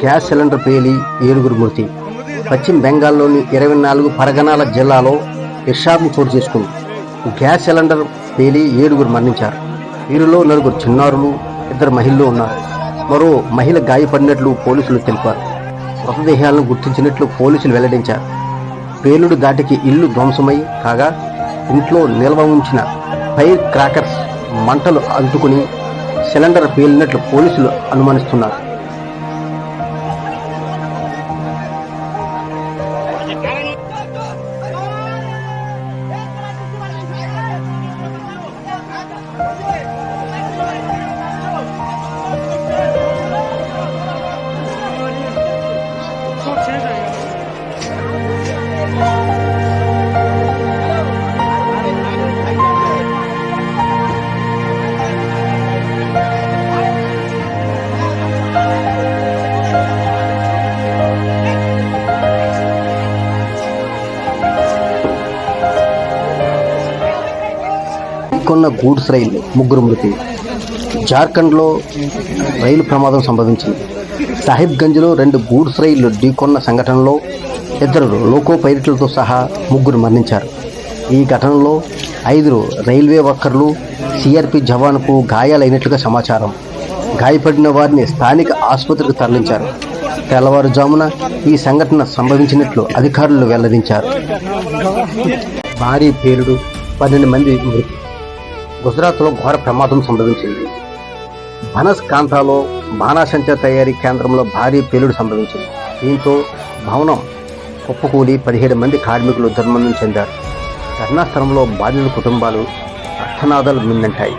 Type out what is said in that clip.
Gas cylinder పేలి 7 మృతి. పశ్చిమ బెంగాల్లోని 24 పరగనాల జిల్లాలో విషాదం చోటు చేసుకుంది. గ్యాస్ సిలిండర్ పేలి 7 మరణించారు. వీరిలో 4 చిన్నారులు, 2 మహిళలు ఉన్నారు. మరో మహిళ గాయపడినట్లు పోలీసులు తెలిపారు. మృతదేహాలను గుర్తించినట్లు పోలీసులు వెల్లడించారు. పేలుడు ఘాటికి ఇల్లు ధ్వంసమై కాగా ఇంట్లో నిల్వ ఉంచిన ఫైర్ క్రాకర్స్ మంటలు అంటుకుని సిలిండర్ పేలినట్లు పోలీసులు అనుమానిస్తున్నారు. కొన్న గూడ్స్ రైలు 3 మృతి. జార్ఖండ్లో రైలు ప్రమాదం సంభవించింది. సాహిబ్గంజ్లో 2 గూడ్స్ రైళ్లు ఢీకొన్న సంఘటనలో 2 లోకో పైలట్లతో సహా 3 మరణించారు. ఈ ఘటనలో 5 రైల్వే వర్కర్లు, సిఆర్పి జవాన్కు గాయాలైనట్లుగా సమాచారం. గాయపడిన వారిని స్థానిక ఆసుపత్రికి తరలించారు. తెల్లవారుజామున ఈ సంఘటన సంభవించినట్లు అధికారులు వెల్లడించారు. భారీ పేలుడు, 12 మంది మృతి. గుజరాత్లో ఘోర ప్రమాదం సంభవించింది. బనస్కాంతాలో బాణాసంచా తయారీ కేంద్రంలో భారీ పేలుడు సంభవించింది. దీంతో భవనం కుప్పకూలి 17 మంది కార్మికులు దుర్మరణం చెందారు. ఘటనా స్థలంలో బాధితుల కుటుంబాలు అర్థనాదాలు మిన్నంటాయి.